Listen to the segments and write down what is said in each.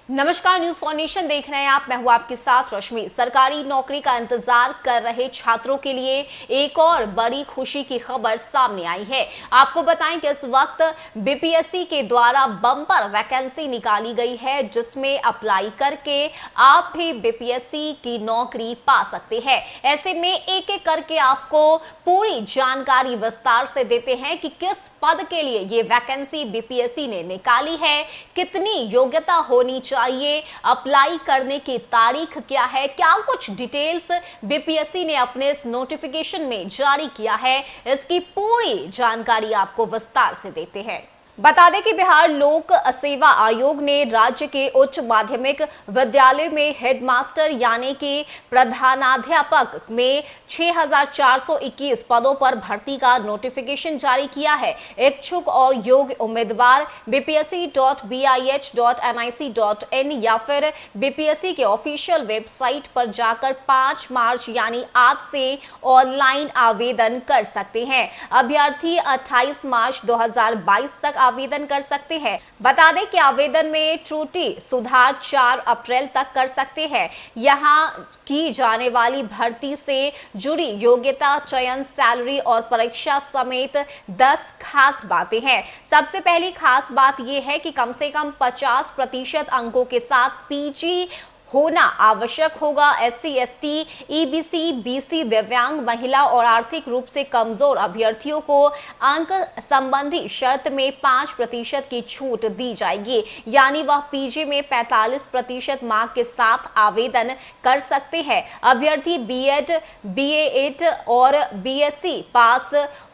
नमस्कार, news for nation देख रहे हैं आप। मैं हूं आपके साथ रश्मि। सरकारी नौकरी का इंतजार कर रहे छात्रों के लिए एक और बड़ी खुशी की खबर सामने आई है। आपको बताएं कि इस वक्त बीपीएससी के द्वारा बम्पर वैकेंसी निकाली गई है, जिसमें अप्लाई करके आप भी बीपीएससी की नौकरी पा सकते हैं। ऐसे में एक एक करके आपको पूरी जानकारी विस्तार से देते हैं कि किस पद के लिए ये वैकेंसी बीपीएससी ने निकाली है, कितनी योग्यता होनी चाहिए, अप्लाई करने की तारीख क्या है, क्या कुछ डिटेल्स बीपीएससी ने अपने इस नोटिफिकेशन में जारी किया है, इसकी पूरी जानकारी आपको विस्तार से देते हैं। बता दें कि बिहार लोक सेवा आयोग ने राज्य के उच्च माध्यमिक विद्यालय में हेडमास्टर यानी कि प्रधानाध्यापक में 6,421 पदों पर भर्ती का नोटिफिकेशन जारी किया है। इच्छुक और योग्य उम्मीदवार bpsc.bih.nic.in या फिर बीपीएससी के ऑफिशियल वेबसाइट पर जाकर 5 मार्च यानी आज से ऑनलाइन आवेदन कर सकते हैं। अभ्यर्थी 28 मार्च 2022 तक आवेदन कर सकते हैं। बता दें कि आवेदन में त्रुटि सुधार 4 अप्रैल तक कर सकते हैं। यहां की जाने वाली भर्ती से जुड़ी योग्यता, चयन, सैलरी और परीक्षा समेत 10 खास बातें हैं। सबसे पहली खास बात यह है कि कम से कम 50% अंकों के साथ पीजी होना आवश्यक होगा। एससी, एसटी, ईबीसी, बीसी, दिव्यांग, महिला और आर्थिक रूप से कमजोर अभ्यर्थियों को अंक संबंधी शर्त में 5% की छूट दी जाएगी, यानी वह पीजी में 45% मार्क के साथ आवेदन कर सकते हैं। अभ्यर्थी बीएड, बीएड और बीएससी पास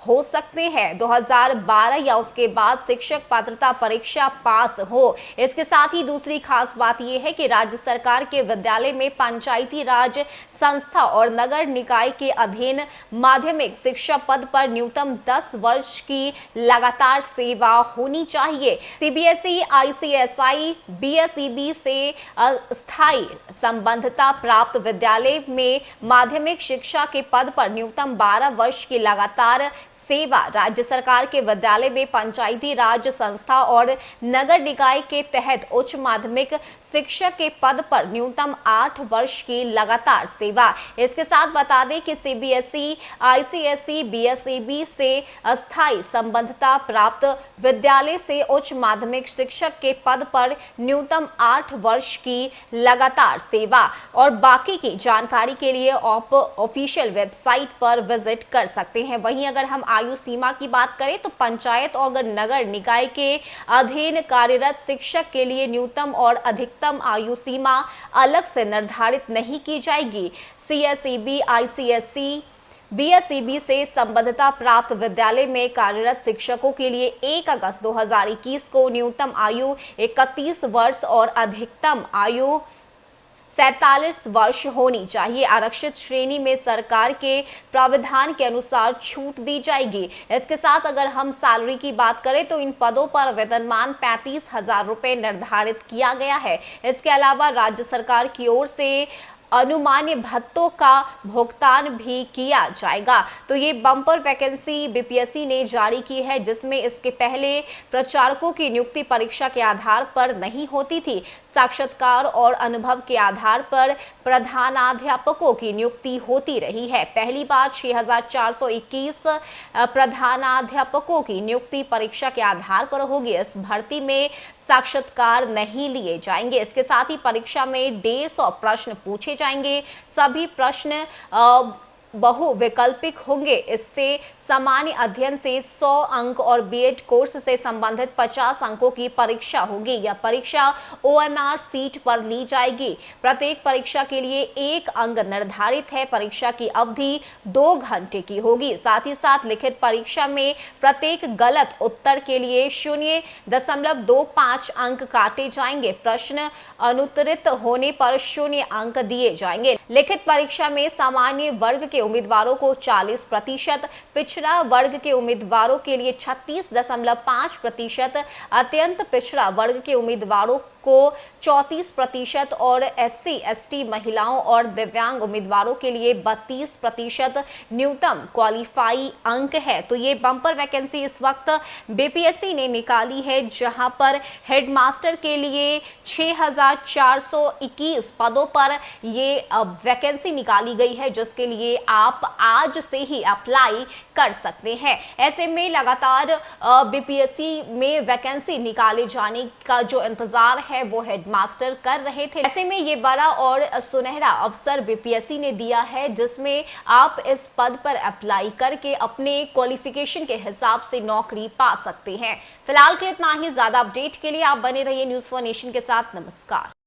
हो सकते हैं। 2012 या उसके बाद शिक्षक पात्रता परीक्षा पास हो। इसके साथ ही दूसरी खास बात यह है कि राज्य सरकार के विद्यालय में पंचायती राज संस्था और नगर निकाय के अधीन माध्यमिक शिक्षा पद पर न्यूनतम 10 वर्ष की लगातार सेवा होनी चाहिए। सीबीएसई, आईसीएसई, बीएसईबी से अस्थायी संबद्धता प्राप्त विद्यालय में माध्यमिक शिक्षा के पद पर न्यूनतम 12 वर्ष की लगातार सेवा। राज्य सरकार के विद्यालय में पंचायती राज संस्था और नगर निकाय के तहत उच्च माध्यमिक शिक्षक के पद पर न्यूनतम 8 वर्ष की लगातार सेवा। इसके साथ बता दें कि सीबीएसई, आईसीएसई, बीएसईबी से अस्थायी संबद्धता प्राप्त विद्यालय से उच्च माध्यमिक शिक्षक के पद पर न्यूनतम 8 वर्ष की लगातार सेवा। और बाकी की जानकारी के लिए आप ऑफिशियल वेबसाइट पर विजिट कर सकते हैं। वहीं अगर हम आयु सीमा की बात करें तो पंचायत और नगर निकाय के अधीन कार्यरत शिक्षक के लिए न्यूनतम और अधिकतम आयु सीमा अलग से निर्धारित नहीं की जाएगी। सीएसईबी, आईसीएसई, बीएसईबी से संबद्धता प्राप्त विद्यालय में कार्यरत शिक्षकों के लिए 1 अगस्त 2021 को न्यूनतम आयु 31 वर्ष और अधिकतम आयु 47 वर्ष होनी चाहिए। आरक्षित श्रेणी में सरकार के प्रावधान के अनुसार छूट दी जाएगी। इसके साथ अगर हम सैलरी की बात करें तो इन पदों पर वेतनमान 35,000 रुपए निर्धारित किया गया है। इसके अलावा राज्य सरकार की ओर से अनुमान्य भत्तों का भुगतान भी किया जाएगा। तो ये बम्पर वैकेंसी बीपीएससी ने जारी की है, जिसमें इसके पहले प्रचारकों की नियुक्ति परीक्षा के आधार पर नहीं होती थी। साक्षात्कार और अनुभव के आधार पर प्रधानाध्यापकों की नियुक्ति होती रही है। पहली बार 6,421 प्रधानाध्यापकों की नियुक्ति परीक्षा के आधार पर होगी। इस भर्ती में साक्षात्कार नहीं लिए जाएंगे। इसके साथ ही परीक्षा में 150 प्रश्न पूछे जाएंगे। सभी प्रश्न बहुविकल्पिक होंगे। इससे सामान्य अध्ययन से 100 अंक और बीएड कोर्स से संबंधित 50 अंकों की परीक्षा होगी। यह परीक्षा ओएमआर सीट पर ली जाएगी। प्रत्येक परीक्षा के लिए 1 अंक निर्धारित है। परीक्षा की अवधि 2 घंटे की होगी। साथ ही साथ लिखित परीक्षा में प्रत्येक गलत उत्तर के लिए 0.25 अंक काटे जाएंगे। प्रश्न अनुत्तरित होने पर 0 अंक दिए जाएंगे। लिखित परीक्षा में सामान्य वर्ग के उम्मीदवारों को 40%, पिछड़े पिछड़ा वर्ग के उम्मीदवारों के लिए 36.5%, अत्यंत पिछड़ा वर्ग के उम्मीदवारों को 34% और SC/ST महिलाओं और दिव्यांग उम्मीदवारों के लिए 32% न्यूनतम क्वालिफाई अंक है। तो ये बम्पर वैकेंसी इस वक्त बीपीएससी ने निकाली है, जहां पर हेडमास्टर के लिए 6421 पदों पर ये वैकेंसी निकाली गई है, जिसके लिए आप आज से ही अप्लाई कर सकते हैं। ऐसे में लगातार बीपीएससी में वैकेंसी निकाले जाने का जो इंतजार है वो हेडमास्टर कर रहे थे। ऐसे में ये बड़ा और सुनहरा अवसर बीपीएससी ने दिया है, जिसमें आप इस पद पर अप्लाई करके अपने क्वालिफिकेशन के हिसाब से नौकरी पा सकते हैं। फिलहाल के इतना ही। ज्यादा अपडेट के लिए आप बने रहिए न्यूज़4 नेशन के साथ। नमस्कार।